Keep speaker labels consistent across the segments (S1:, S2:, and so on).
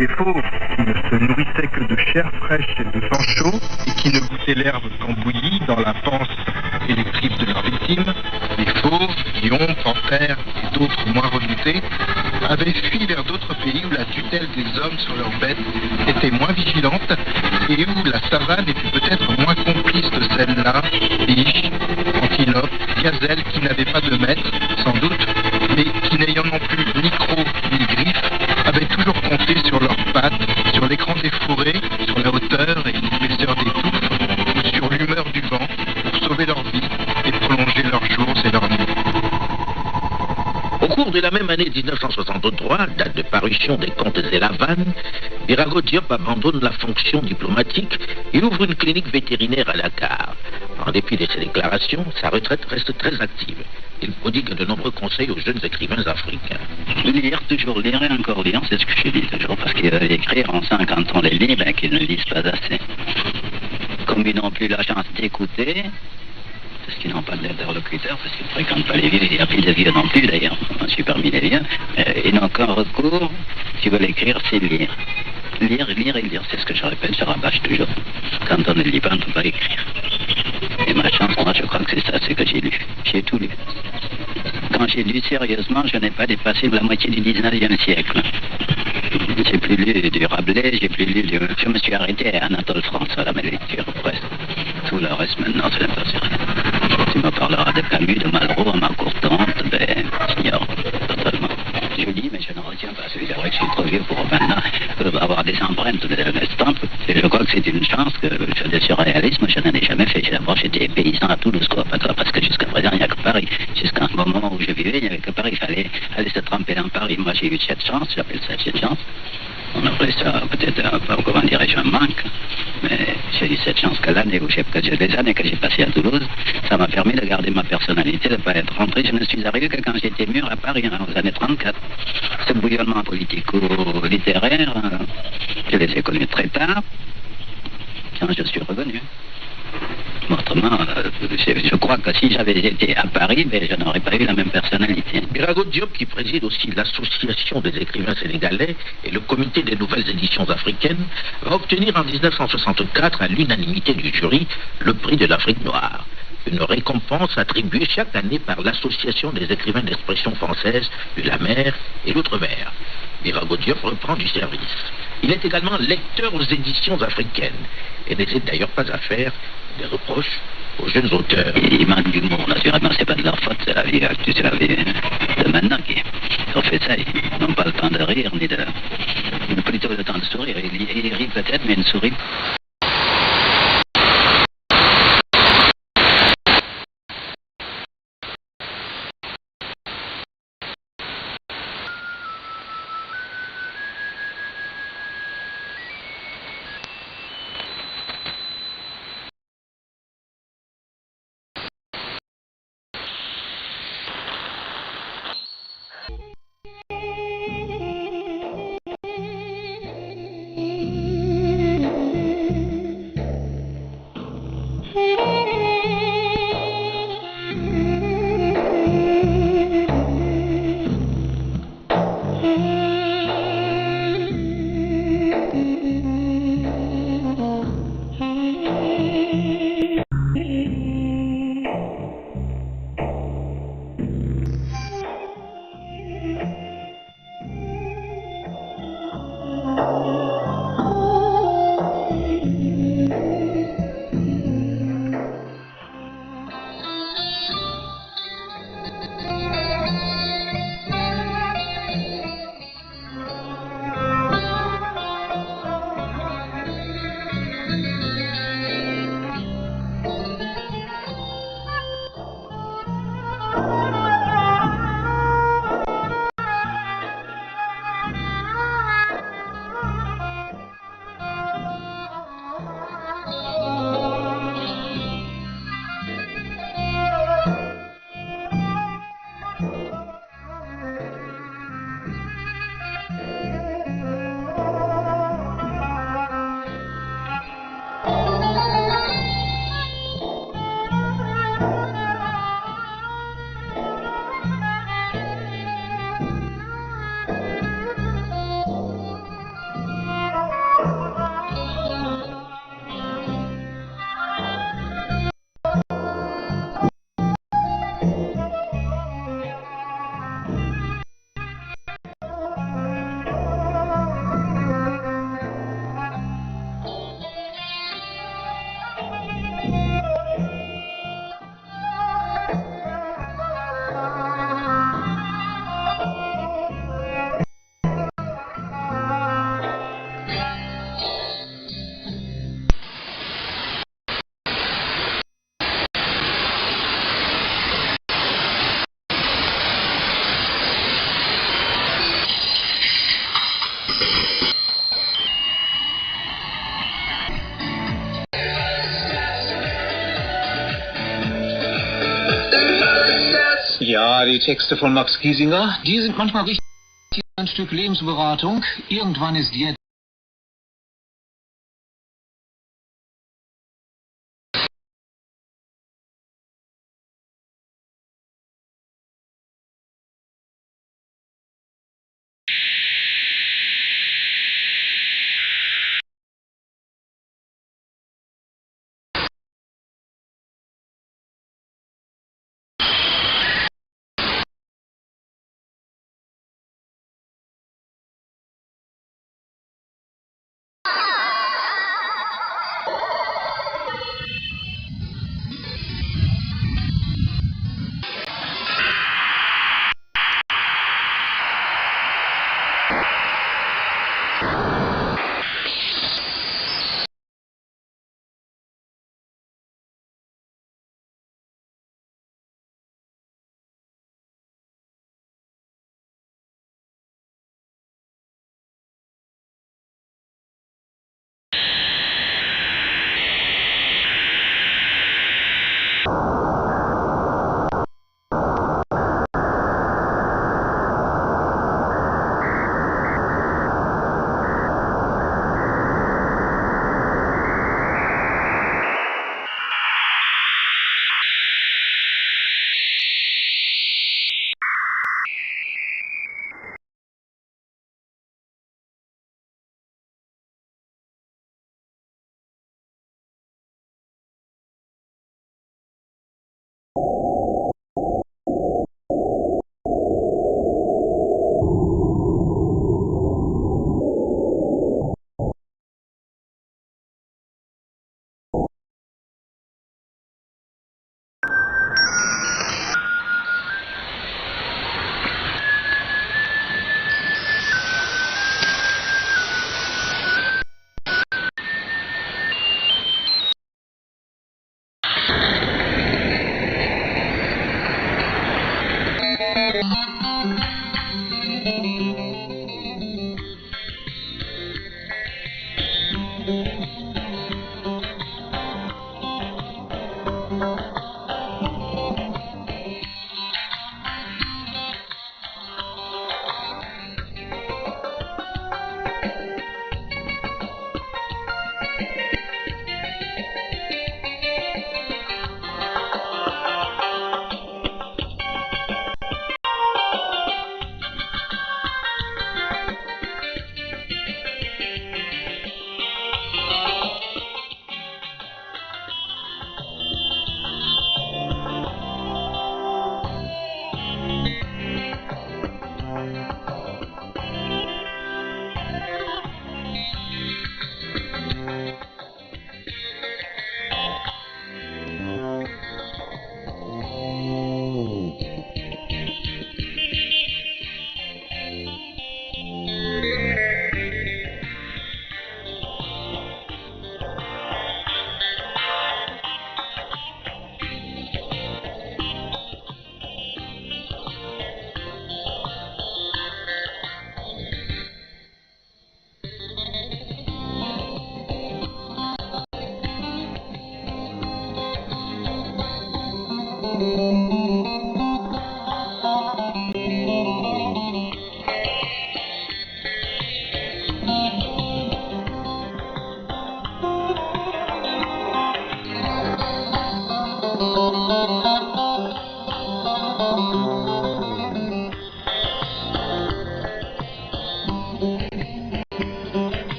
S1: Les fauves qui ne se nourrissaient que de chair fraîche et de sang chaud, et qui ne goûtaient l'herbe qu'en bouillie dans la panse et les tripes de leurs victimes, les fauves, lions, panthères et d'autres moins redoutés, avaient fui vers d'autres pays où la tutelle des hommes sur leurs bêtes était moins vigilante et où la savane était peut-être moins complice de celle-là, biches, antilopes, gazelles qui n'avaient pas de maître, sans doute, mais qui n'ayant non plus ni crocs ni griffes, avaient toujours compté sur leurs pattes, sur l'écran des fourrés, sur la hauteur et l'épaisseur des touffes, ou sur l'humeur du vent, pour sauver leur vie et prolonger leurs jours et leurs nuits.
S2: Au cours de la même année 1963, date de parution des Contes et la Vanne, Birago Diop abandonne la fonction diplomatique et ouvre une clinique vétérinaire à Dakar. En dépit de ses déclarations, sa retraite reste très active. Il prodigue de nombreux conseils aux jeunes écrivains africains.
S3: Lire, toujours lire et encore lire, c'est ce que je dis toujours, parce qu'écrire, on sent quand on les lit, qu'ils ne lisent pas assez. Comme ils n'ont plus la chance d'écouter, parce qu'ils n'ont pas d'interlocuteur, parce qu'ils ne fréquentent pas les vieux, il n'y a plus de vieux non plus d'ailleurs, je suis parmi les vieux, ils n'ont qu'un recours, s'ils veulent écrire, c'est lire. Lire, lire et lire, c'est ce que je répète, je rabâche toujours. Quand on ne lit pas, on ne peut pas écrire. Et ma chance, moi, je crois que c'est ça, c'est que j'ai lu. J'ai tout lu. Quand j'ai lu sérieusement, je n'ai pas dépassé la moitié du 19e siècle. J'ai plus lu du Rabelais, j'ai plus lu du... Je me suis arrêté à Anatole France, à la lecture presque. Tout le reste maintenant, c'est l'impression. parlera de Camus, de Malraux, à ma courtante, ben, j'ignore totalement. Je dis, mais je ne retiens pas. C'est vrai que je suis trop vieux pour maintenant avoir des empreintes de l'estampe. Et je crois que c'est une chance que je fais sur réalisme, je n'en ai jamais fait. D'abord, j'étais paysan à Toulouse, quoi, parce que jusqu'à présent, il n'y a que Paris. Jusqu'à un moment où je vivais, il n'y avait que Paris. Il fallait aller se tremper dans Paris. Moi, j'ai eu cette chance, j'appelle ça cette chance. On appelait ça peut-être un peu, comment dirais-je, un manque. Mais j'ai eu cette chance que l'année où les années que j'ai passées à Toulouse, ça m'a permis de garder ma personnalité, de ne pas être rentré. Je ne suis arrivé que quand j'étais mûr à Paris, aux années 34. Ce bouillonnement politico-littéraire, je les ai connus très tard, quand je suis revenu. Autrement, je crois que si j'avais été à Paris, ben, je n'aurais pas eu la même personnalité.
S2: Birago Diop, qui préside aussi l'Association des écrivains sénégalais et le comité des nouvelles éditions africaines, va obtenir en 1964, à l'unanimité du jury, le prix de l'Afrique noire. Une récompense attribuée chaque année par l'Association des écrivains d'expression française de la mer et l'outre-mer. Birago Diop reprend du service. Il est également lecteur aux éditions africaines et n'hésite d'ailleurs pas à faire des reproches aux jeunes auteurs.
S3: Ils manquent d'humour, naturellement, c'est pas de leur faute, c'est la vie actuelle, c'est la vie de maintenant qui ont fait ça. Ils n'ont pas le temps de rire, ni plutôt le temps de sourire. Ils rient peut-être, mais ils ne sourient pas.
S4: Ja, die Texte von Max Giesinger, die sind manchmal richtig ein Stück Lebensberatung. Irgendwann ist jetzt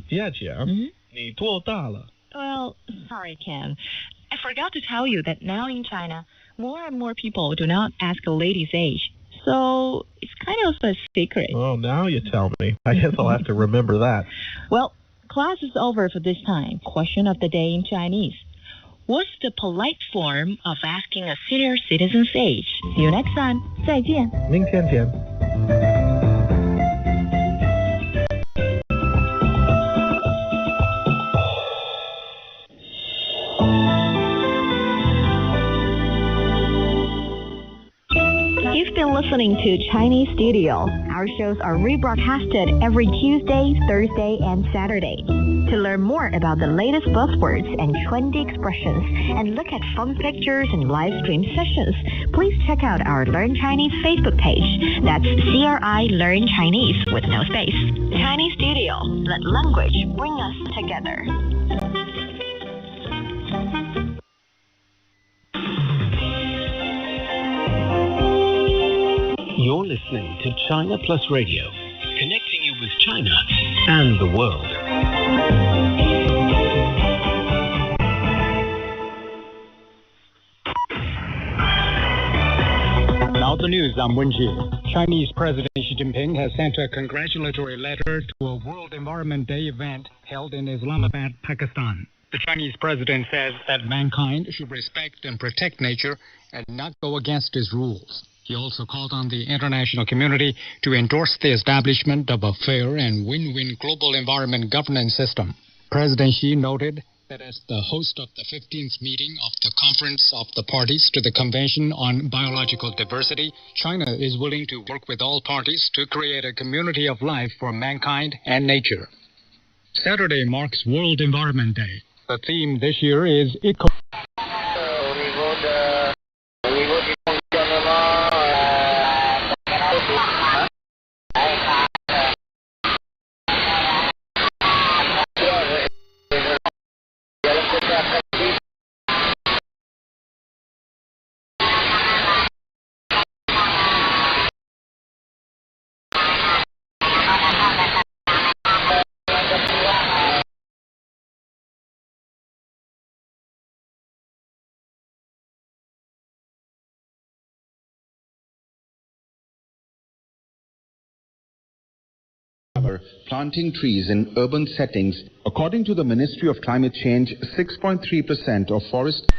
S1: Yeah, Jim.
S5: Well, sorry, Ken. I forgot to tell you that now in China, more and more people do not ask a lady's age. So it's kind of a secret.
S1: Oh, now you tell me. I guess I'll have to remember that.
S5: Well, class is over for this time. Question of the day in Chinese. What's the polite form of asking a senior citizen's age? See you next time. 再见。
S1: 明天见。
S5: You've been listening listening to Chinese Studio. Our shows are rebroadcasted every Tuesday, Thursday, and Saturday. To learn more about the latest buzzwords and trendy expressions and look at fun pictures and live stream sessions, please check out our Learn Chinese Facebook page. That's CRI Learn Chinese with no space. Chinese Studio. Let language bring us together.
S6: You're listening to China Plus Radio, connecting you with China and the world.
S7: Now the news, I'm Wenjie. Chinese President Xi Jinping has sent a congratulatory letter to a World Environment Day event held in Islamabad, Pakistan. The Chinese president says that mankind should respect and protect nature and not go against its rules. He also called on the international community to endorse the establishment of a fair and win-win global environment governance system. President Xi noted that as the host of the 15th meeting of the Conference of the Parties to the Convention on Biological Diversity, China is willing to work with all parties to create a community of life for mankind and nature. Saturday marks World Environment Day. The theme this year is eco.
S8: Planting trees in urban settings. According to the Ministry of Climate Change, 6.3% of forest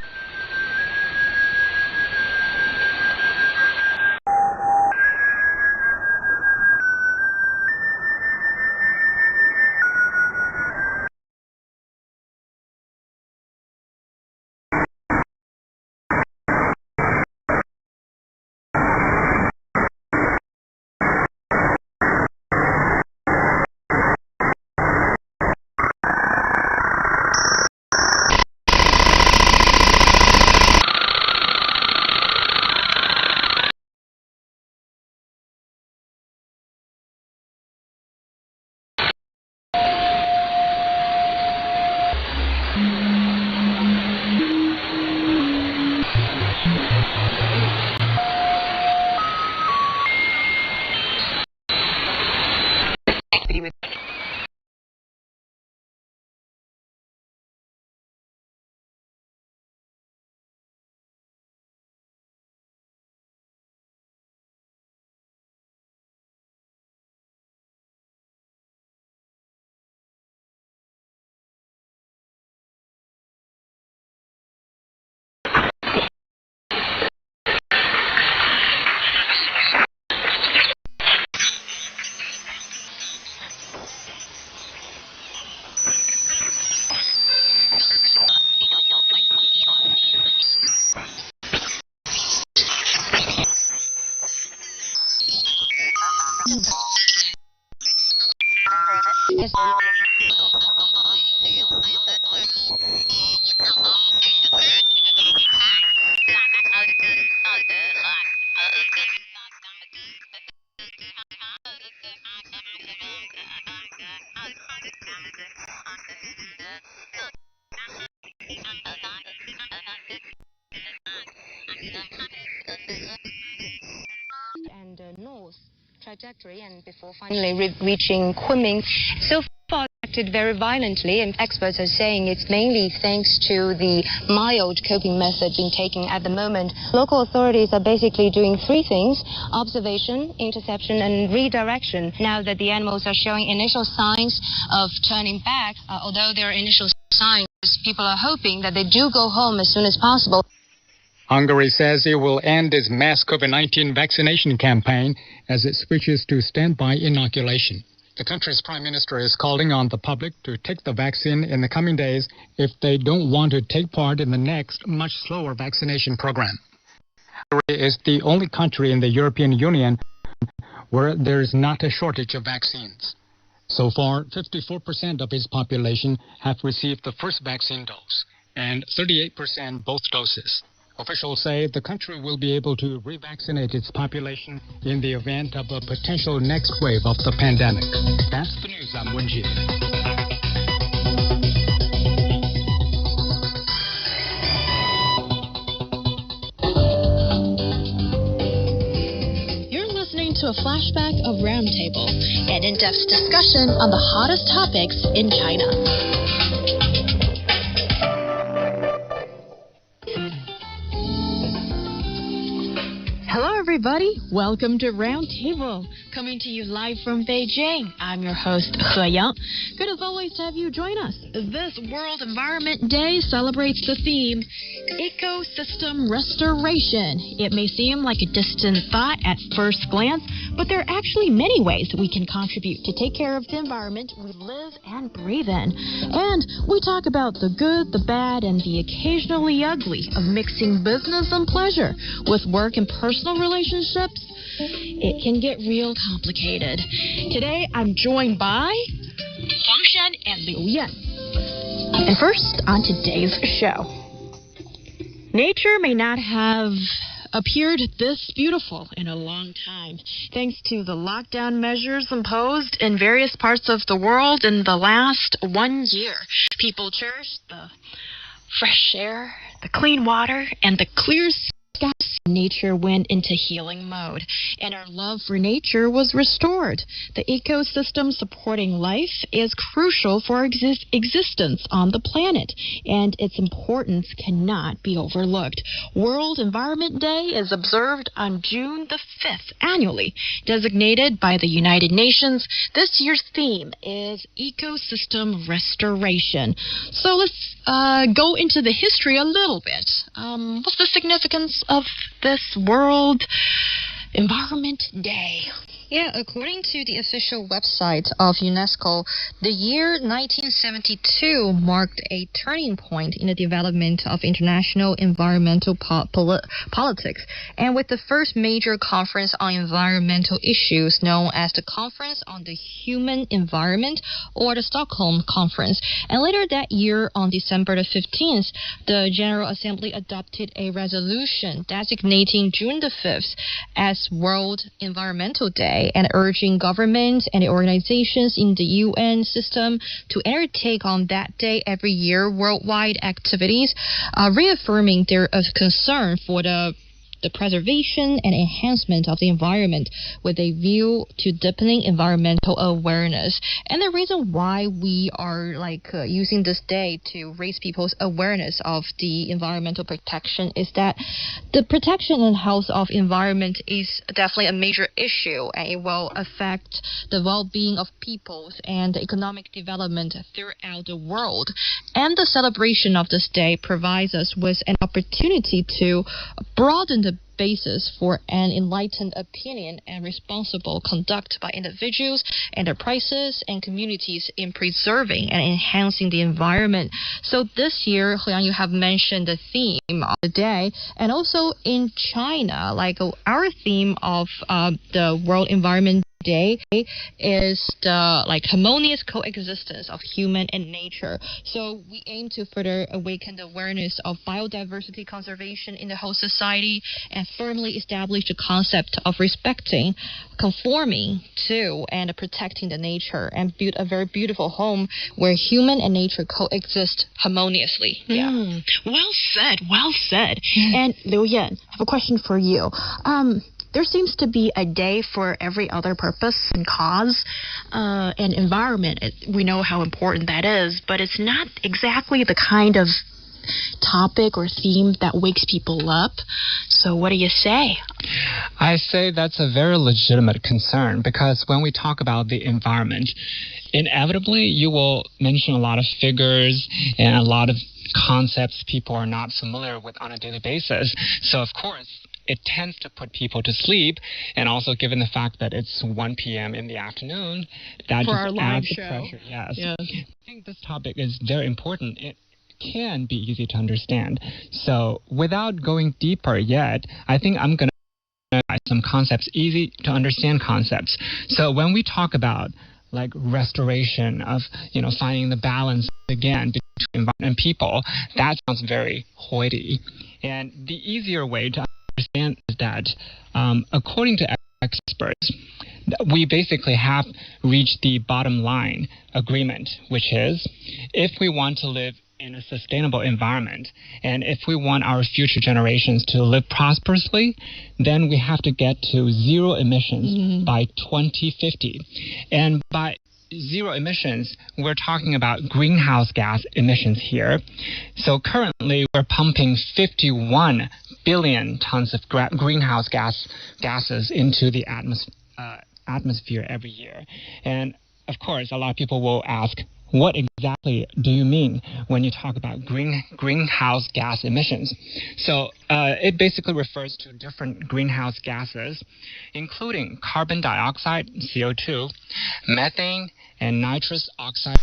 S9: and north trajectory, and before finally reaching Kunming. So far acted very violently, and experts are saying it's mainly thanks to the mild coping method being taken at the moment. Local authorities are basically doing three things: observation, interception, and redirection. Now that the animals are showing initial signs of turning back, although there are initial signs, people are hoping that they do go home as soon as possible.
S7: Hungary says it will end its mass COVID-19 vaccination campaign as it switches to standby inoculation. The country's prime minister is calling on the public to take the vaccine in the coming days if they don't want to take part in the next, much slower vaccination program. is the only country in the European Union where there is not a shortage of vaccines. So far, 54% of its population have received the first vaccine dose, and 38% both doses. Officials say the country will be able to revaccinate its population in the event of a potential next wave of the pandemic. That's the news. I'm Wenji.
S10: To a flashback of Roundtable, an in-depth discussion on the hottest topics in China. Hello, everybody. Welcome to Roundtable, coming to you live from Beijing. I'm your host, He Yang. Good as always to have you join us. This World Environment Day celebrates the theme ecosystem restoration. It may seem like a distant thought at first glance, but there are actually many ways that we can contribute to take care of the environment we live and breathe in. And we talk about the good, the bad, and the occasionally ugly of mixing business and pleasure with work and personal relationships. It can get real complicated. Today, I'm joined by Huang Shan and Liu Yan. And first, on today's show. Nature may not have appeared this beautiful in a long time, thanks to the lockdown measures imposed in various parts of the world in the last 1 year. People cherished the fresh air, the clean water, and the clear skies. Nature went into healing mode, and our love for nature was restored. The ecosystem supporting life is crucial for existence on the planet, and its importance cannot be overlooked. World Environment Day is observed on June the 5th annually, designated by the United Nations. This year's theme is ecosystem restoration. So let's go into the history a little bit. What's the significance of this World Environment Day?
S9: Yeah, according to the official website of UNESCO, the year 1972 marked a turning point in the development of international environmental politics, and with the first major conference on environmental issues known as the Conference on the Human Environment, or the Stockholm Conference. And later that year, on December the 15th, the General Assembly adopted a resolution designating June the 5th as World Environmental Day, and urging governments and organizations in the UN system to undertake on that day every year worldwide activities, reaffirming their concern for the preservation and enhancement of the environment with a view to deepening environmental awareness. And the reason why we are using this day to raise people's awareness of the environmental protection is that the protection and health of environment is definitely a major issue, and it will affect the well-being of peoples and the economic development throughout the world. And the celebration of this day provides us with an opportunity to broaden the basis for an enlightened opinion and responsible conduct by individuals, enterprises, and communities in preserving and enhancing the environment. So this year, Huang, you have mentioned the theme of the day, and also in China, our theme of the World Environment Day is the harmonious coexistence of human and nature. So we aim to further awaken the awareness of biodiversity conservation in the whole society and firmly establish the concept of respecting, conforming to, and protecting the nature, and build a very beautiful home where human and nature coexist harmoniously. Yeah. Well said. Well said. And Liu Yan, I have a question for you. There seems to be a day for every other purpose and cause, and environment. We know how important that is, but it's not exactly the kind of topic or theme that wakes people up. So what do you say?
S11: I say that's a very legitimate concern, because when we talk about the environment, inevitably you will mention a lot of figures and a lot of concepts people are not familiar with on a daily basis. So of course, it tends to put people to sleep, and also given the fact that it's 1 p.m. in the afternoon, that just adds the pressure. Yes. I think this topic is very important. can be easy to understand. So without going deeper yet, I think I'm going to some concepts, easy to understand concepts. So when we talk about like restoration of, finding the balance again between environment and people, that sounds very hoity. And the easier way to understand is that according to experts, we basically have reached the bottom line agreement, which is if we want to live in a sustainable environment, and if we want our future generations to live prosperously, then we have to get to zero emissions by 2050. And by zero emissions, we're talking about greenhouse gas emissions here. So currently, we're pumping 51 billion tons of greenhouse gases into the atmosphere every year. And of course, a lot of people will ask, what exactly do you mean when you talk about greenhouse gas emissions? So it basically refers to different greenhouse gases, including carbon dioxide, CO2, methane, and nitrous oxide.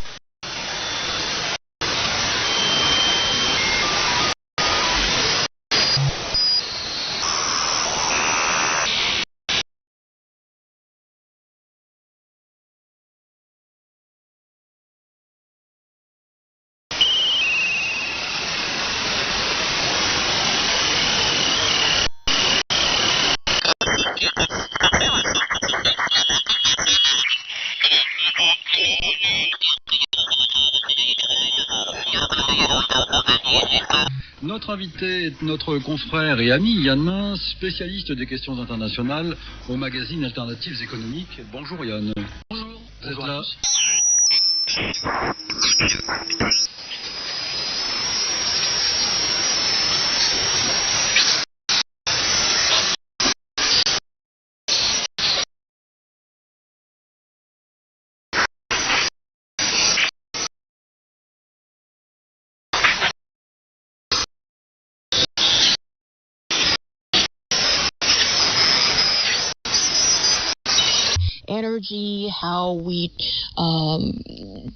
S12: Notre invité est notre confrère et ami Yann Min, spécialiste des questions internationales au magazine Alternatives économiques. Bonjour Yann. Bonjour. Vous êtes là.
S10: Energy, how we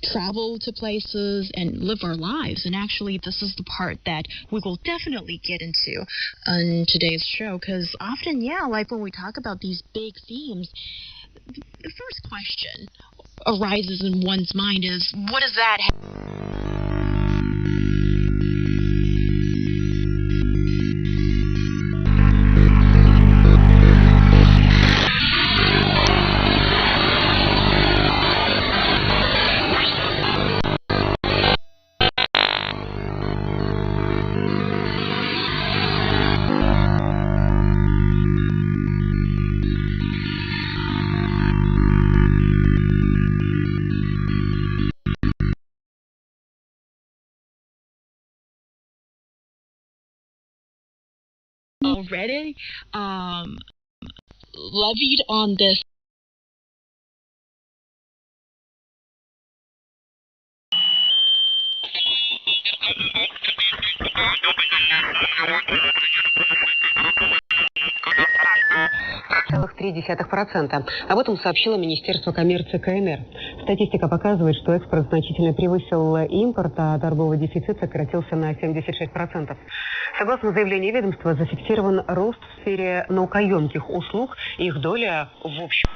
S10: travel to places and live our lives. And actually, this is the part that we will definitely get into on today's show, because often, like when we talk about these big themes, the first question arises in one's mind is, what does that have? Already levied on this
S13: Целых 0,3%. Об этом сообщило Министерство коммерции КНР. Статистика показывает, что экспорт значительно превысил импорт, а торговый дефицит сократился на 76%. Согласно заявлению ведомства, зафиксирован рост в сфере наукоемких услуг, их доля в общем.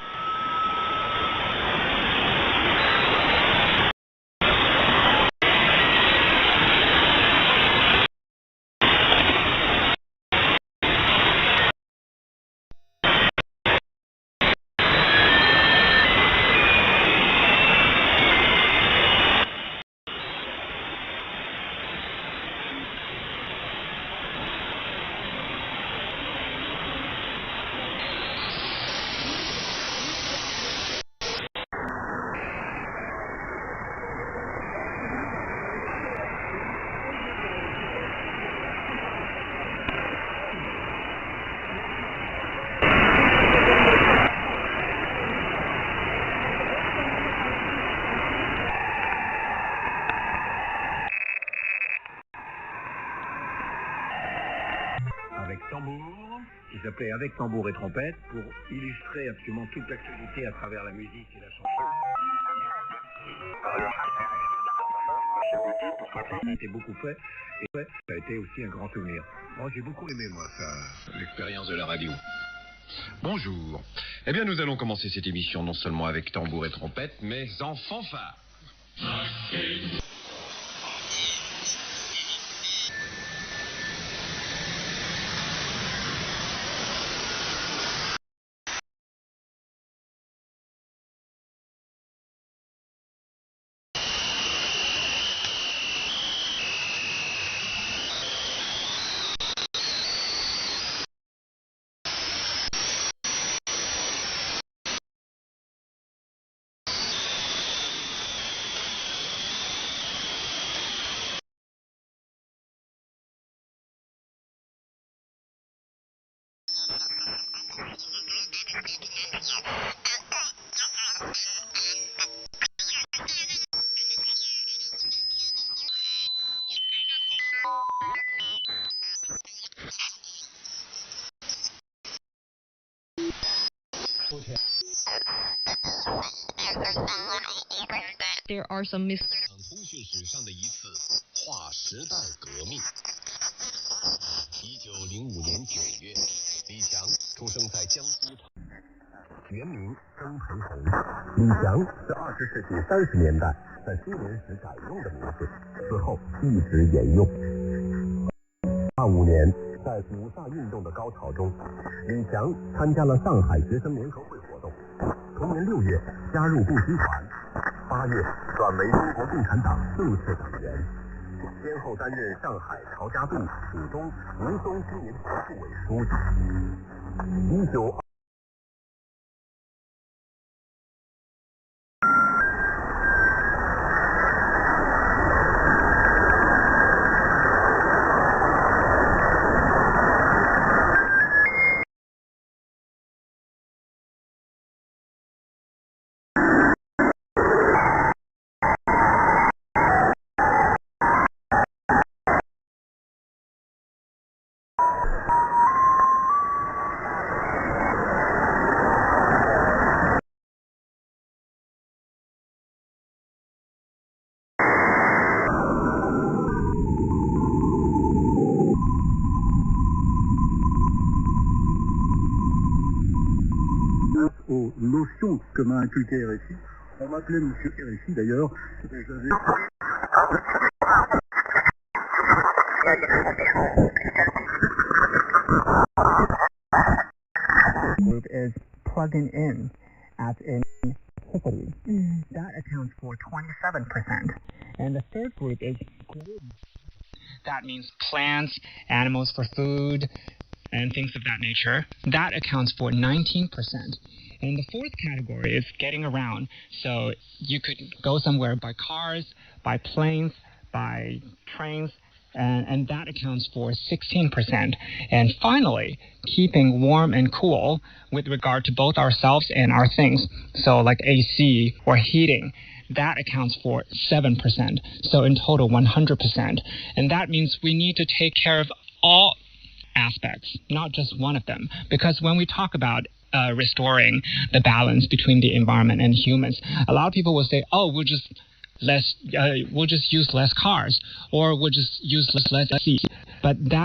S14: Avec tambour, qui s'appelait Avec tambour et trompette, pour illustrer absolument toute l'actualité à travers la musique et la chanson. Ça a été beaucoup fait et ça a été aussi un grand souvenir. Moi, j'ai beaucoup aimé, moi, ça, l'expérience de la radio.
S15: Bonjour. Eh bien, nous allons commencer cette émission non seulement avec tambour et trompette, mais en fanfare.
S10: There are some
S6: 通讯史上的一次划时代革命。1905年9月，李强出生在江苏。
S14: 原名曾培红，李强是20世纪30年代在苏联时改用的名字，此后一直沿用。85年，在五卅运动的高潮中，李强参加了上海学生联合会活动。同年6月加入共青团，8月转为中国共产党正式党员，先后担任上海曹家渡、浦东、吴淞青年团部委书记。19aux notions que m'a inculqué RFI. On m'appelait Monsieur RFI d'ailleurs.
S16: Group is plugging in as in electricity. That accounts for 27%. And the third group is
S11: That means plants, animals for food, and things of that nature. That accounts for 19%. And the fourth category is getting around. So you could go somewhere by cars, by planes, by trains, and that accounts for 16%. And finally, keeping warm and cool with regard to both ourselves and our things. So like AC or heating, that accounts for 7%. So in total, 100%. And that means we need to take care of all aspects, not just one of them. Because when we talk about restoring the balance between the environment and humans, a lot of people will say, oh, we'll just use less cars, or we'll just use less seats. But that